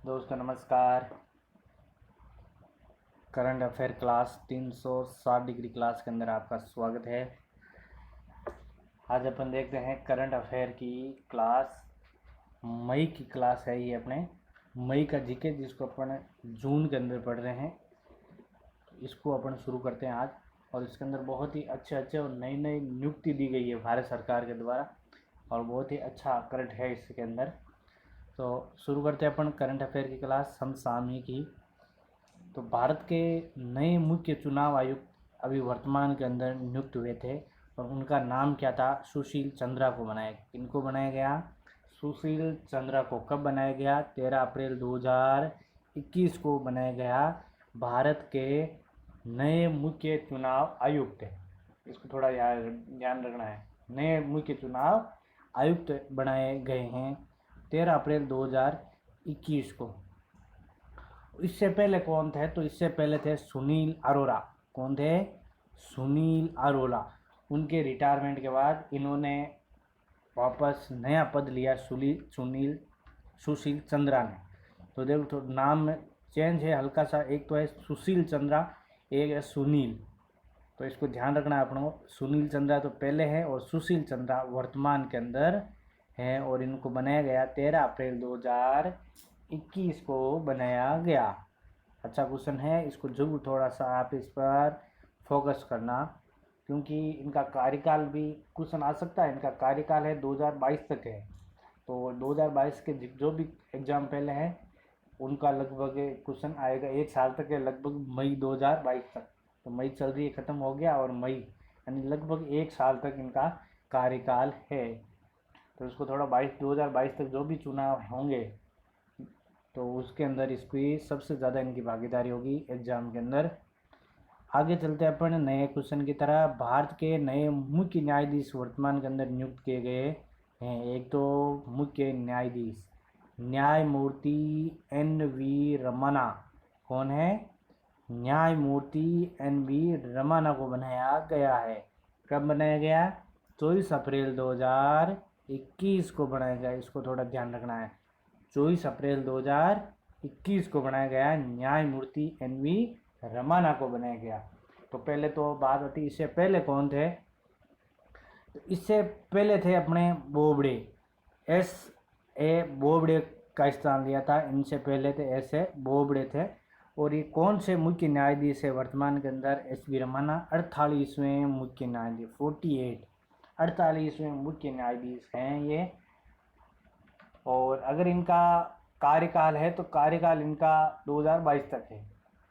दोस्तों नमस्कार। Current affair class 360 degree class के अंदर आपका स्वागत है। आज अपन देखते हैं करंट अफेयर की क्लास। मई की क्लास है ये, अपने मई का जीके जिसको अपन जून के अंदर पढ़ रहे हैं, इसको अपन शुरू करते हैं आज। और इसके अंदर बहुत ही अच्छे और नई नई नियुक्ति दी गई है भारत सरकार के द्वारा, और बहुत ही अच्छा करंट है इसके अंदर। तो शुरू करते हैं अपन करंट अफेयर की क्लास समसामयिक। तो भारत के नए मुख्य चुनाव आयुक्त अभी वर्तमान के अंदर नियुक्त हुए थे, और उनका नाम क्या था? सुशील चंद्रा को बनाया। किनको बनाया गया? सुशील चंद्रा को। कब बनाया गया? 13 अप्रैल 2021 को बनाया गया। भारत के नए मुख्य चुनाव आयुक्त, इसको थोड़ा ध्यान रखना है। नए मुख्य चुनाव आयुक्त बनाए गए हैं 13 अप्रैल 2021 को। इससे पहले कौन थे? तो इससे पहले थे सुनील अरोड़ा। कौन थे? सुनील अरोड़ा। उनके रिटायरमेंट के बाद इन्होंने वापस नया पद लिया सुशील चंद्रा ने। तो देखो, तो नाम चेंज है हल्का सा, एक तो है सुशील चंद्रा, एक है सुनील। तो इसको ध्यान रखना है अपनों। सुनील चंद्रा तो पहले है और सुशील चंद्रा वर्तमान के अंदर है, और इनको बनाया गया 13 अप्रैल 2021 को बनाया गया। अच्छा क्वेश्चन है, इसको जरूर थोड़ा सा आप इस पर फोकस करना, क्योंकि इनका कार्यकाल भी क्वेश्चन आ सकता है। इनका कार्यकाल है 2022 तक है। तो 2022 के जो भी एग्ज़ाम पहले हैं उनका लगभग क्वेश्चन आएगा 1 साल तक है, लगभग मई 2022 तक। तो मई चल रही है, ख़त्म हो गया, और मई यानी लगभग 1 साल तक इनका कार्यकाल है। तो इसको थोड़ा 2022 तक जो भी चुनाव होंगे तो उसके अंदर इसकी सबसे ज़्यादा इनकी भागीदारी होगी एग्ज़ाम के अंदर। आगे चलते हैं अपन नए क्वेश्चन की तरह। भारत के नए मुख्य न्यायाधीश वर्तमान के अंदर नियुक्त किए गए हैं। एक तो मुख्य न्यायाधीश न्यायमूर्ति NV रमन्ना। कौन है? न्यायमूर्ति NV रमन्ना को बनाया गया है। कब बनाया गया? 24 अप्रैल 2021 को बनाया गया। इसको थोड़ा ध्यान रखना है। 24 अप्रैल 2021 को बनाया गया। न्यायमूर्ति NV रमन्ना को बनाया गया। तो पहले तो बात होती, इससे पहले कौन थे? तो इससे पहले थे अपने बोबड़े, SA बोबड़े का स्थान लिया था। इनसे पहले थे SA बोबड़े थे। और ये कौन से मुख्य न्यायाधीश है वर्तमान के अंदर? SV रमन्ना 48वें मुख्य न्यायाधीश, 48वें मुख्य न्यायाधीश हैं ये। और अगर इनका कार्यकाल है तो कार्यकाल इनका 2022 तक है।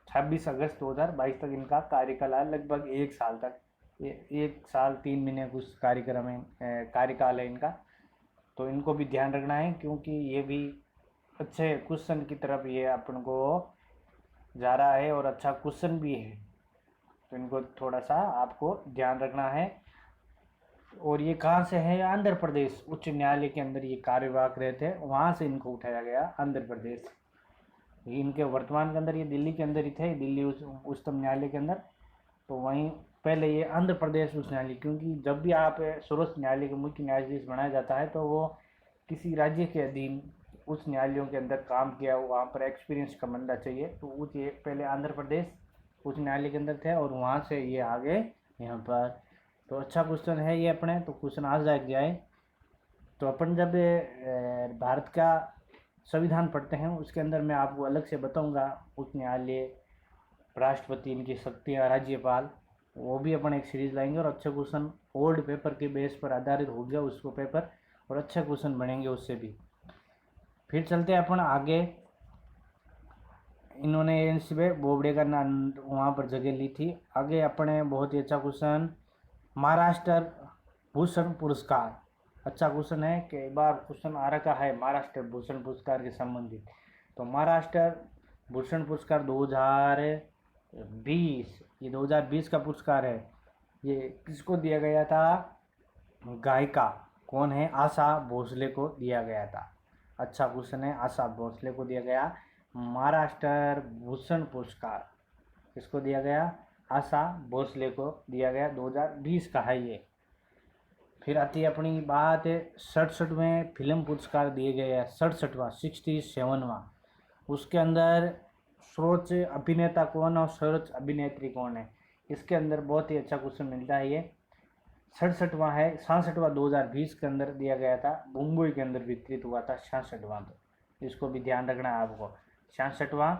26 अगस्त 2022 तक इनका कार्यकाल है, लगभग 1 साल तक। 1 साल 3 महीने कुछ कार्यकाल है इनका। तो इनको भी ध्यान रखना है, क्योंकि ये भी अच्छे क्वेश्चन की तरफ ये अपन को जा रहा है और अच्छा क्वेश्चन भी है। तो इनको थोड़ा सा आपको ध्यान रखना है। और ये कहाँ से है? आंध्र प्रदेश उच्च न्यायालय के अंदर ये कार्यवाहक रहे थे, वहाँ से इनको उठाया गया आंध्र प्रदेश। इनके वर्तमान के अंदर ये दिल्ली के अंदर ही थे, दिल्ली उच्चतम न्यायालय के अंदर। तो वहीं पहले ये आंध्र प्रदेश उच्च न्यायालय, क्योंकि जब भी आप सर्वोच्च न्यायालय के मुख्य न्यायाधीश बनाया जाता है तो वो किसी राज्य के अधीन उच्च न्यायालयों के अंदर काम किया, वहाँ पर एक्सपीरियंस का बंदा चाहिए। तो ये पहले आंध्र प्रदेश उच्च न्यायालय के अंदर थे, और वहाँ से ये आगे यहाँ पर। तो अच्छा क्वेश्चन है ये अपने, तो क्वेश्चन आ जाए। तो अपन जब भारत का संविधान पढ़ते हैं उसके अंदर मैं आपको अलग से बताऊंगा उच्च न्यायालय, राष्ट्रपति, इनकी शक्तियाँ, राज्यपाल, वो भी अपन एक सीरीज लाएंगे। और अच्छे क्वेश्चन ओल्ड पेपर के बेस पर आधारित हो गया उसको पेपर, और अच्छे क्वेश्चन बनेंगे उससे भी। फिर चलते हैं अपन आगे। इन्होंने NCB बोबड़े का नाम वहाँ पर जगह ली थी। आगे अपने बहुत ही अच्छा क्वेश्चन, महाराष्ट्र भूषण पुरस्कार। अच्छा क्वेश्चन है, कई बार क्वेश्चन आ रखा है महाराष्ट्र भूषण पुरस्कार के संबंधित। तो महाराष्ट्र भूषण पुरस्कार 2020, ये 2020 का पुरस्कार है। ये किसको दिया गया था? गायिका कौन है? आशा भोसले को दिया गया था। अच्छा क्वेश्चन है, आशा भोसले को दिया गया महाराष्ट्र भूषण पुरस्कार। किसको दिया गया? आशा भोसले को दिया गया। 2020 का है ये। फिर आती है अपनी बात 67वें फिल्म पुरस्कार दिए गए हैं। 67वां 67वां उसके अंदर सर्वोच्च अभिनेता कौन है और सर्वोच्च अभिनेत्री कौन है, इसके अंदर बहुत ही अच्छा क्वेश्चन मिलता है। ये 67वां है, 66वां 2020 के अंदर दिया गया था, मुंबई के अंदर वितरित हुआ था 66वां। तो इसको भी ध्यान रखना है आपको। 66वां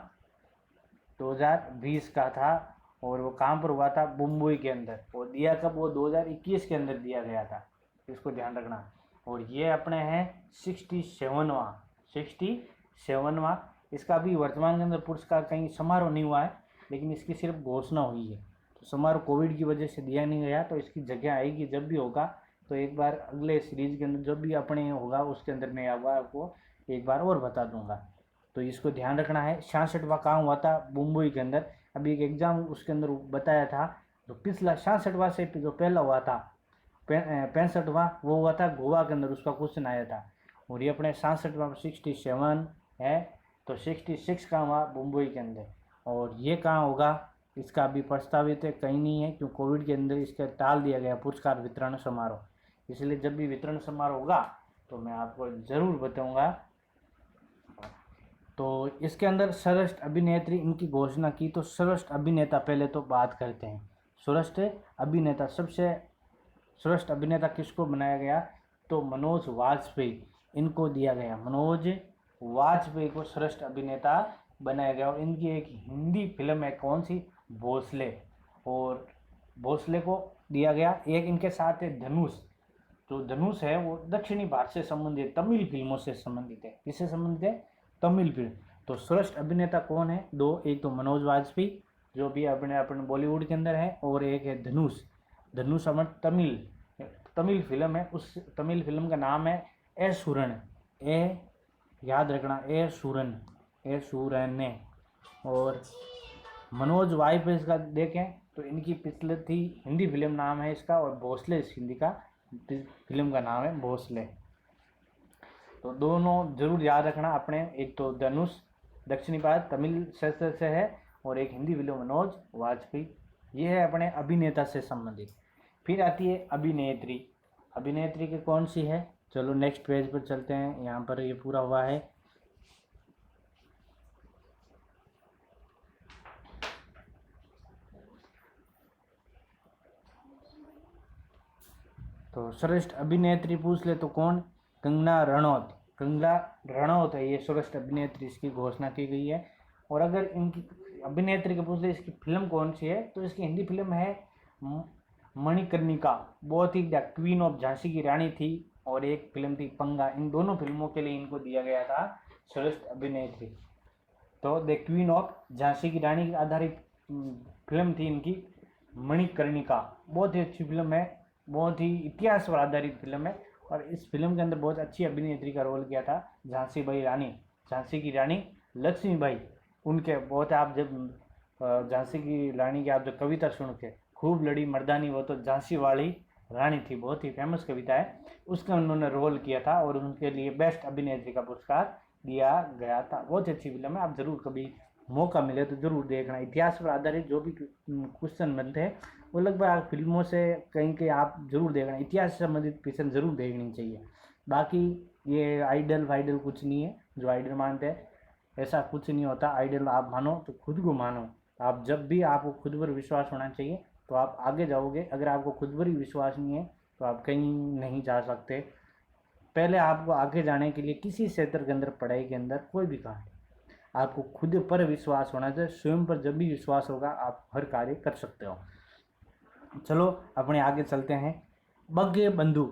2020 का था और वो कहाँ पर हुआ था, मुंबई के अंदर। वो दिया कब, वो 2021 के अंदर दिया गया था, इसको ध्यान रखना। और ये अपने हैं 67वां। इसका भी वर्तमान के अंदर पुरस्कार कहीं समारोह नहीं हुआ है, लेकिन इसकी सिर्फ घोषणा हुई है। तो समारोह कोविड की वजह से दिया नहीं गया, तो इसकी जगह आएगी जब भी होगा। तो एक बार अगले सीरीज के अंदर जब भी अपने होगा उसके अंदर मैं आपको एक बार और बता दूंगा। तो इसको ध्यान रखना है। 66वां कहाँ हुआ था, मुंबई के अंदर। अभी एक एग्जाम उसके अंदर बताया था, जो पिछला 66वां से जो पहला हुआ था 65वां, वो हुआ था गोवा के अंदर, उसका क्वेश्चन आया था। और ये अपने 67वां 67 है, तो 66 कहाँ हुआ, मुंबई के अंदर। और ये कहाँ होगा, इसका अभी प्रस्तावित है, कहीं नहीं है, क्यों कोविड के अंदर इसका टाल दिया गया पुरस्कार वितरण समारोह। इसलिए जब भी वितरण समारोह होगा तो मैं आपको ज़रूर बताऊंगा। तो इसके अंदर सर्वश्रेष्ठ अभिनेत्री इनकी घोषणा की। तो सर्वश्रेष्ठ अभिनेता पहले तो बात करते हैं। सर्वश्रेष्ठ अभिनेता, सबसे सर्वश्रेष्ठ अभिनेता किसको बनाया गया, तो मनोज वाजपेयी इनको दिया गया। मनोज वाजपेयी को सर्वश्रेष्ठ अभिनेता बनाया गया। और इनकी एक हिंदी फिल्म है, कौन सी, भोसले। और भोसले को दिया गया। एक इनके साथ है धनुष। जो धनुष है वो दक्षिणी भारत से संबंधित, तमिल फिल्मों से संबंधित है। किससे संबंधित है, तमिल फिल्म। तो श्रेष्ठ अभिनेता कौन है, दो, एक तो मनोज वाजपेयी जो भी अपने बॉलीवुड के अंदर है, और एक है धनुष। धनुष अपने तमिल फिल्म है। उस तमिल फिल्म का नाम है ए सूरन। ए याद रखना, ए सूरन। और मनोज वाजपेयी का देखें तो इनकी पिछले थी हिंदी फिल्म नाम है इसका, और भोसले इस हिंदी का फिल्म का नाम है भोसले। तो दोनों जरूर याद रखना अपने, एक तो धनुष दक्षिणी भारत तमिल क्षेत्र से है, और एक हिंदी फिल्म मनोज वाजपेयी। ये है अपने अभिनेता से संबंधित। फिर आती है अभिनेत्री। अभिनेत्री की कौन सी है, चलो नेक्स्ट पेज पर चलते हैं। यहाँ पर ये पूरा हुआ है। तो श्रेष्ठ अभिनेत्री पूछ ले तो कौन, कंगना रनौत। कंगना रनौत है ये श्रेष्ठ अभिनेत्री, इसकी घोषणा की गई है। और अगर इनकी अभिनेत्री के पूछ ले इसकी फिल्म कौन सी है, तो इसकी हिंदी फिल्म है मणिकर्णिका। बहुत ही क्वीन ऑफ झांसी की रानी थी, और एक फिल्म थी पंगा। इन दोनों फिल्मों के लिए इनको दिया गया था श्रेष्ठ अभिनेत्री। तो द क्वीन ऑफ झांसी की रानी आधारित फिल्म थी इनकी मणिकर्णिका। बहुत ही अच्छी फिल्म है, बहुत ही इतिहास पर आधारित फिल्म है। और इस फिल्म के अंदर बहुत अच्छी अभिनेत्री का रोल किया था झांसी बाई रानी, झांसी की रानी लक्ष्मीबाई। उनके बहुत, आप जब झांसी की रानी की आप जो कविता सुन के, खूब लड़ी मर्दानी वो तो झांसी वाली रानी थी, बहुत ही फेमस कविता है, उसका उन्होंने रोल किया था, और उनके लिए बेस्ट अभिनेत्री का पुरस्कार दिया गया था। बहुत अच्छी फिल्म है, आप जरूर कभी मौका मिले तो जरूर देखना। इतिहास पर आधारित जो भी क्वेश्चन बनते हैं वो लगभग फिल्मों से कहीं आप जरूर देखना। इतिहास से संबंधित क्वेश्चन जरूर देखनी चाहिए। बाकी ये आइडल वाइडल कुछ नहीं है, जो आइडल मानते हैं ऐसा कुछ नहीं होता। आइडल आप मानो तो खुद को मानो। आप जब भी आपको खुद पर विश्वास होना चाहिए तो आप आगे जाओगे। अगर आपको खुद पर ही विश्वास नहीं है तो आप कहीं नहीं जा सकते। पहले आपको आगे जाने के लिए किसी क्षेत्र के अंदर, पढ़ाई के अंदर, कोई भी काम, आपको खुद पर विश्वास होना चाहिए। स्वयं पर जब भी विश्वास होगा आप हर कार्य कर सकते हो। चलो अपने आगे चलते हैं। बंगबंधु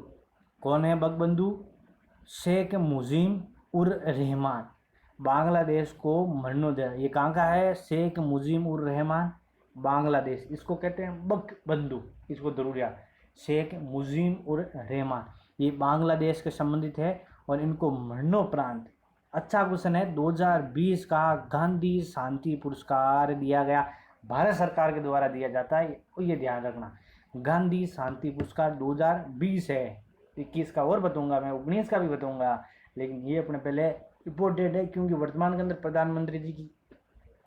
कौन है, बंगबंधु शेख मुजीब उर रहमान, बांग्लादेश को मरणोदय। ये कहाँ का है, शेख मुजीब उर रहमान, बांग्लादेश। इसको कहते हैं बंगबंधु, इसको जरूर याद। शेख मुजीब उर रहमान ये बांग्लादेश के संबंधित है, और इनको मरणोपरांत, अच्छा क्वेश्चन है, 2020 का गांधी शांति पुरस्कार दिया गया। भारत सरकार के द्वारा दिया जाता है, ये ध्यान रखना। गांधी शांति पुरस्कार 2020 है। 21 का और बताऊंगा मैं, 19 का भी बताऊंगा, लेकिन ये अपने पहले इम्पोर्टेंट है, क्योंकि वर्तमान के अंदर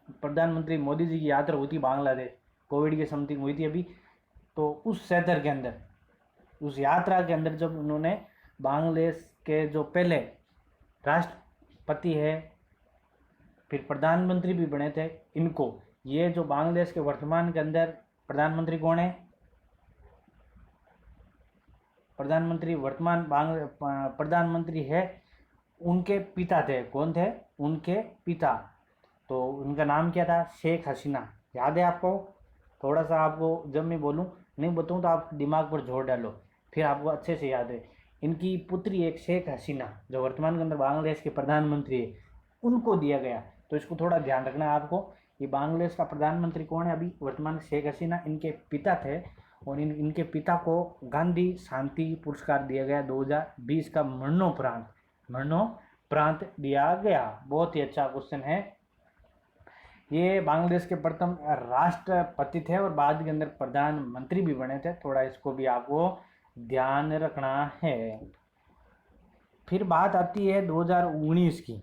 प्रधानमंत्री मोदी जी की यात्रा हुई थी बांग्लादेश, कोविड की समथिंग हुई थी अभी। तो उस क्षेत्र के अंदर, उस यात्रा के अंदर जब उन्होंने बांग्लादेश के जो पहले राष्ट्रपति है फिर प्रधानमंत्री भी बने थे इनको। ये जो बांग्लादेश के वर्तमान के अंदर प्रधानमंत्री कौन है? प्रधानमंत्री वर्तमान प्रधानमंत्री है, उनके पिता थे। कौन थे? उनके पिता। तो उनका नाम क्या था? शेख हसीना। याद है आपको? थोड़ा सा आपको जब मैं बोलूं नहीं बताऊं तो आप दिमाग पर जोर डालो, फिर आपको अच्छे से याद है। इनकी पुत्री एक शेख हसीना जो वर्तमान के अंदर बांग्लादेश के प्रधानमंत्री है, उनको दिया गया। तो इसको थोड़ा ध्यान रखना है आपको। ये बांग्लादेश का प्रधानमंत्री कौन है अभी वर्तमान? शेख हसीना इनके पिता थे। और इनके पिता को गांधी शांति पुरस्कार दिया गया 2020 का मरणोपरांत दिया गया। बहुत ही अच्छा क्वेश्चन है। ये बांग्लादेश के प्रथम राष्ट्रपति थे और बाद के अंदर प्रधानमंत्री भी बने थे। थोड़ा इसको भी आपको ध्यान रखना है। फिर बात आती है 2019 की।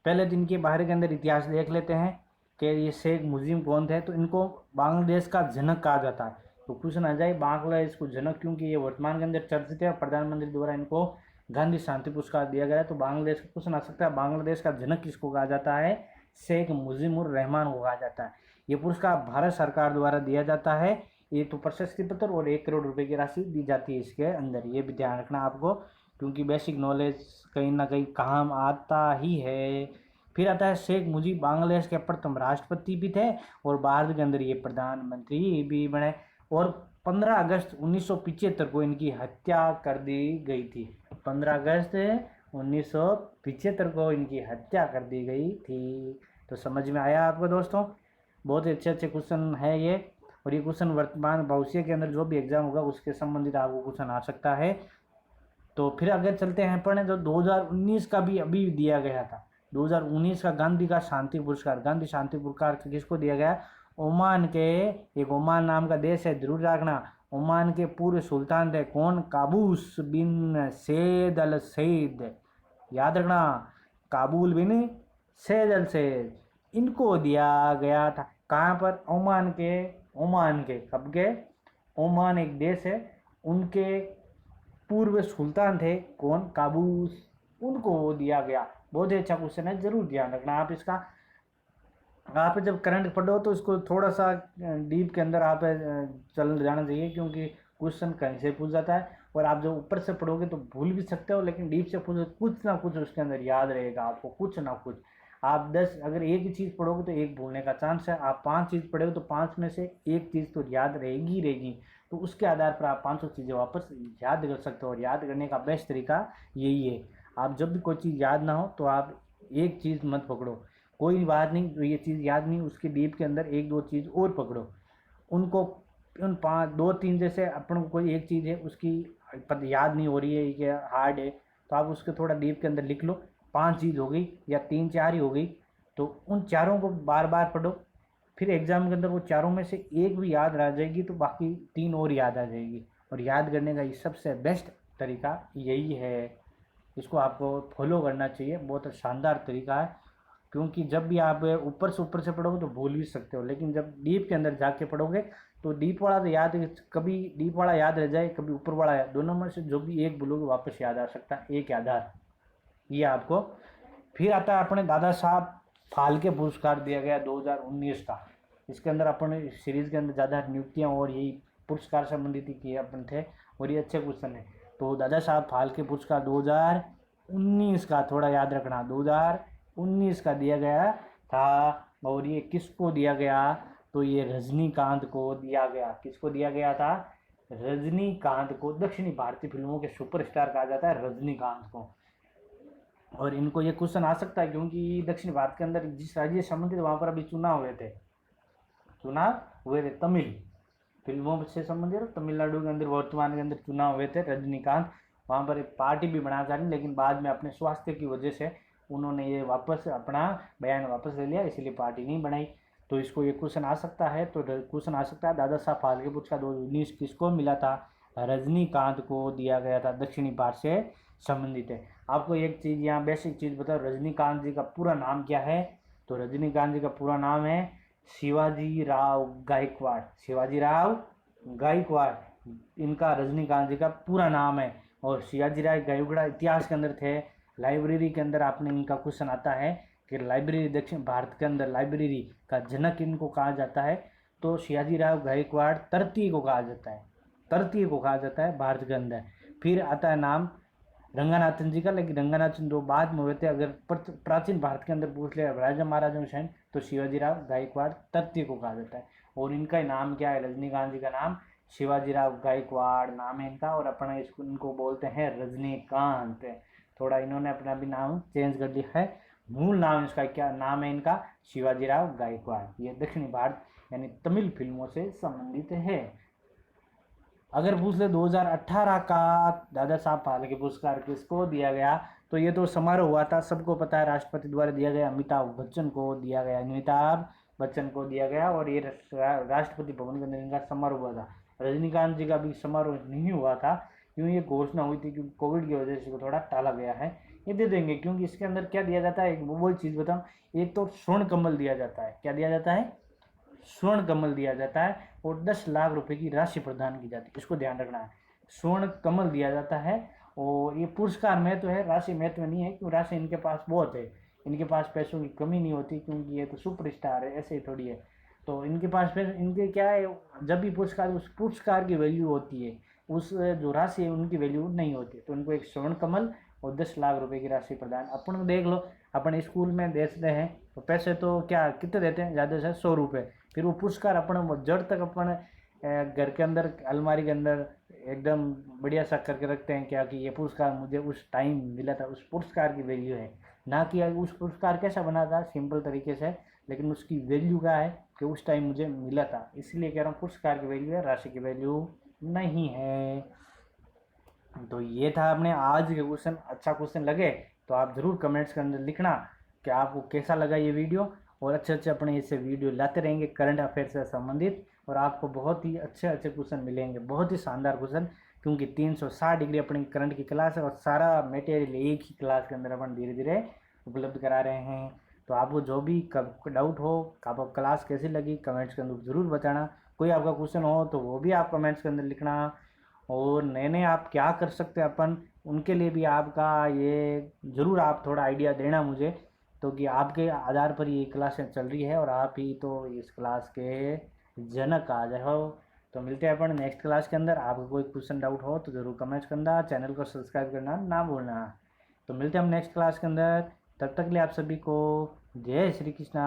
पहले दिन के बाहर के अंदर इतिहास देख लेते हैं कि ये शेख मुजीब कौन थे। तो इनको बांग्लादेश का जनक कहा जाता है। तो क्वेश्चन आ जाए बांग्लादेश को जनक, क्योंकि ये वर्तमान के अंदर चर्चित है और प्रधानमंत्री द्वारा इनको गांधी शांति पुरस्कार दिया गया है। तो बांग्लादेश का क्वेश्चन आ सकता है, बांग्लादेश का जनक किसको कहा जाता है? शेख मुजीबुर रहमान को कहा जाता है। ये पुरस्कार भारत सरकार द्वारा दिया जाता है। ये तो प्रशस्ति पत्र और 1 करोड़ रुपए की राशि दी जाती है इसके अंदर। ये भी ध्यान रखना आपको, क्योंकि बेसिक नॉलेज कहीं ना कहीं काम आता ही है। फिर आता है शेख मुजीब बांग्लादेश के प्रथम राष्ट्रपति भी थे और बाद के अंदर ये प्रधानमंत्री भी बने। और 15 अगस्त 1975 को इनकी हत्या कर दी गई थी। 15 अगस्त 1975 को इनकी हत्या कर दी गई थी। तो समझ में आया आपको दोस्तों? बहुत ही अच्छे अच्छे क्वेश्चन है ये। और ये क्वेश्चन वर्तमान भविष्य के अंदर जो भी एग्जाम होगा उसके संबंधित आपको क्वेश्चन आ सकता है। तो फिर अगर चलते हैं पढ़ने, जो 2019 का भी अभी दिया गया था, 2019 का गांधी का शांति पुरस्कार, गांधी शांति पुरस्कार किसको दिया गया? ओमान के, एक ओमान नाम का देश है, जरूर रखना। ओमान के पूर्व सुल्तान थे कौन? काबूस बिन सैद अल सैद। याद रखना, काबुल बिन सैद अल सैद, इनको दिया गया था। कहाँ पर? ओमान के कब के? ओमान एक देश है, उनके पूर्व सुल्तान थे कौन? काबूस, उनको दिया गया। बहुत ही अच्छा क्वेश्चन है, जरूर ध्यान रखना आप इसका। आप जब करंट पढ़ो तो इसको थोड़ा सा डीप के अंदर आप चल जाना चाहिए, क्योंकि क्वेश्चन कहीं से पूछ जाता है। और आप जब ऊपर से पढ़ोगे तो भूल भी सकते हो, लेकिन डीप से पूछो कुछ ना कुछ उसके अंदर याद रहेगा आपको, कुछ ना कुछ। आप 10 अगर एक ही चीज़ पढ़ोगे तो एक भूलने का चांस है। आप 5 चीज़ पढ़ोगे तो 5 में से एक चीज़ तो याद रहेगी। तो उसके आधार पर आप 500 चीज़ें वापस याद कर सकते हो। और याद करने का बेस्ट तरीका यही है, आप जब भी कोई चीज़ याद ना हो तो आप एक चीज़ मत पकड़ो, कोई बात नहीं, जो ये चीज़ याद नहीं उसके डीप के अंदर 1-2 चीज़ और पकड़ो। उनको उन 5-2-3 जैसे अपन को कोई एक चीज़ है उसकी याद नहीं हो रही है कि हार्ड है, तो आप उसके थोड़ा डीप के अंदर लिख लो। 5 चीज़ हो गई या 3-4 ही हो गई, तो उन चारों को बार बार पढ़ो। फिर एग्जाम के अंदर वो चारों में से एक भी याद रह जाएगी तो बाकी 3 और याद आ जाएगी। और याद करने का ये सबसे बेस्ट तरीका यही है, इसको आपको फॉलो करना चाहिए। बहुत शानदार तरीका है, क्योंकि जब भी आप ऊपर से पढ़ोगे तो भूल भी सकते हो, लेकिन जब डीप के अंदर जाके पढ़ोगे तो डीप वाला तो याद, कभी डीप वाला याद रह जाए, कभी ऊपर वाला याद, दोनों में से जो भी एक भूलोगे वापस याद आ सकता है, एक याद आ, ये आपको। फिर आता है अपने दादा साहब फाल्के पुरस्कार दिया गया 2019 का। इसके अंदर अपने सीरीज़ के अंदर ज़्यादा नियुक्तियाँ और यही पुरस्कार संबंधित ही किए अपन थे, और ये अच्छे क्वेश्चन है। तो दादा साहब फाल्के पुरस्कार 2019 का थोड़ा याद रखना, 2019 का दिया गया था। और ये किसको दिया गया? तो ये रजनीकांत को दिया गया। किसको दिया गया था? रजनीकांत को। दक्षिणी भारतीय फिल्मों के सुपरस्टार कहा जाता है रजनीकांत को। और इनको ये क्वेश्चन आ सकता है क्योंकि दक्षिण भारत के अंदर जिस राज्य से संबंधित वहाँ पर अभी चुनाव हुए थे तमिल फिल्मों से संबंधित। तमिलनाडु के अंदर वर्तमान के अंदर चुनाव हुए थे। रजनीकांत वहाँ पर एक पार्टी भी बना चाही, लेकिन बाद में अपने स्वास्थ्य की वजह से उन्होंने ये वापस अपना बयान वापस ले लिया, इसलिए पार्टी नहीं बनाई। तो इसको ये क्वेश्चन आ सकता है। तो क्वेश्चन आ सकता है दादा साहब फाल्के पुरस्कार 2019 किसको मिला था? रजनीकांत को दिया गया था, दक्षिणी भारत से संबंधित है। आपको एक चीज़ यहाँ बेसिक चीज़ बताओ, रजनीकांत जी का पूरा नाम क्या है? तो रजनीकांत जी का पूरा नाम है शिवाजी राव गायकवाड़। शिवाजी राव गायकवाड़ इनका रजनीकांत जी का पूरा नाम है। और शिवाजी राव गायकवाड़ इतिहास के अंदर थे, लाइब्रेरी के अंदर आपने इनका क्वेश्चन आता है कि लाइब्रेरी दक्षिण भारत के अंदर लाइब्रेरी का जनक इनको कहा जाता है, तो शिवाजीराव गायकवाड़ तृतीय को कहा जाता है, तृतीय को कहा जाता है भारत के अंदर। फिर आता है नाम रंगनाथन जी का, लेकिन रंगनाथन जो बाद में हुए थे, अगर प्राचीन भारत के अंदर पूछ लिया राजा महाराजा सैन तो शिवाजीराव गायकवाड़ तृतीय को कहा जाता है। और इनका नाम क्या है, रजनीकांत जी का नाम शिवाजीराव गायकवाड़ नाम है इनका, और अपना इसको इनको बोलते हैं रजनीकांत। थोड़ा इन्होंने अपना भी नाम चेंज कर लिया है, मूल नाम इसका क्या नाम है इनका, शिवाजीराव गायकवाड़। ये दक्षिणी भारत यानी तमिल फिल्मों से संबंधित है। अगर पूछ ले 2018 का दादा साहब फाल्के पुरस्कार किसको दिया गया, तो ये तो समारोह हुआ था, सबको पता है, राष्ट्रपति द्वारा दिया गया, अमिताभ बच्चन को दिया गया, अमिताभ बच्चन को दिया गया, और ये राष्ट्रपति भवन के अंदर इनका समारोह हुआ था। रजनीकांत जी का भी समारोह नहीं हुआ था, क्यों ये घोषणा हुई थी, क्योंकि कोविड की वजह से थोड़ा टाला गया है। ये दे देंगे, क्योंकि इसके अंदर क्या दिया जाता है, एक वो चीज़ बताऊँ, एक तो स्वर्ण कमल दिया जाता है। क्या दिया जाता है, स्वर्ण कमल दिया जाता है, और 10 लाख रुपए की राशि प्रदान की जाती है, इसको ध्यान रखना है। स्वर्ण कमल दिया जाता है, और ये पुरस्कार महत्व है, राशि महत्व नहीं है, क्यों राशि इनके पास बहुत है, इनके पास पैसों की कमी नहीं होती, क्योंकि ये तो सुपरस्टार है, ऐसे ही थोड़ी है। तो इनके पास पैसे, इनके क्या है, जब भी पुरस्कार, उस पुरस्कार की वैल्यू होती है, उस जो राशि है उनकी वैल्यू नहीं होती। तो इनको एक स्वर्ण कमल और 10 लाख रुपए की राशि प्रदान। अपन देख लो, अपन स्कूल में देते हैं तो पैसे तो क्या कितने देते हैं, ज़्यादा से 100 रुपये। फिर वो पुरस्कार अपन जड़ तक अपन घर के अंदर अलमारी के अंदर एकदम बढ़िया सा करके रखते हैं, क्या कि ये पुरस्कार मुझे उस टाइम मिला था, उस पुरस्कार की वैल्यू है, ना कि उस पुरस्कार कैसा बना था सिंपल तरीके से, लेकिन उसकी वैल्यू क्या है कि उस टाइम मुझे मिला था। इसलिए कह रहा हूँ पुरस्कार की वैल्यू है, राशि की वैल्यू नहीं है। तो ये था अपने आज के क्वेश्चन। अच्छा क्वेश्चन लगे तो आप ज़रूर कमेंट्स के अंदर लिखना कि आपको कैसा लगा ये वीडियो, और अच्छे अच्छे अपने इससे वीडियो लाते रहेंगे करंट अफेयर से संबंधित, और आपको बहुत ही अच्छे अच्छे क्वेश्चन मिलेंगे, बहुत ही शानदार क्वेश्चन, क्योंकि 360 डिग्री अपनी करंट की क्लास है, और सारा मटेरियल एक ही क्लास के अंदर अपन धीरे धीरे उपलब्ध करा रहे हैं। तो आपको जो भी डाउट हो, आपको क्लास कैसी लगी, कमेंट्स के अंदर ज़रूर बताना। कोई आपका क्वेश्चन हो तो वो भी आप कमेंट्स के अंदर लिखना, और नए नए आप क्या कर सकते हैं अपन, उनके लिए भी आपका ये ज़रूर आप थोड़ा आइडिया देना मुझे, तो कि आपके आधार पर ये क्लासें चल रही है, और आप ही तो इस क्लास के जनक आ जाओ। तो मिलते हैं अपन नेक्स्ट क्लास के अंदर। आपको कोई क्वेश्चन डाउट हो तो ज़रूर कमेंट्स करना, चैनल को सब्सक्राइब करना ना भूलना। तो मिलते हैं हम नेक्स्ट क्लास के अंदर, तब तक के लिए आप सभी को जय श्री कृष्णा।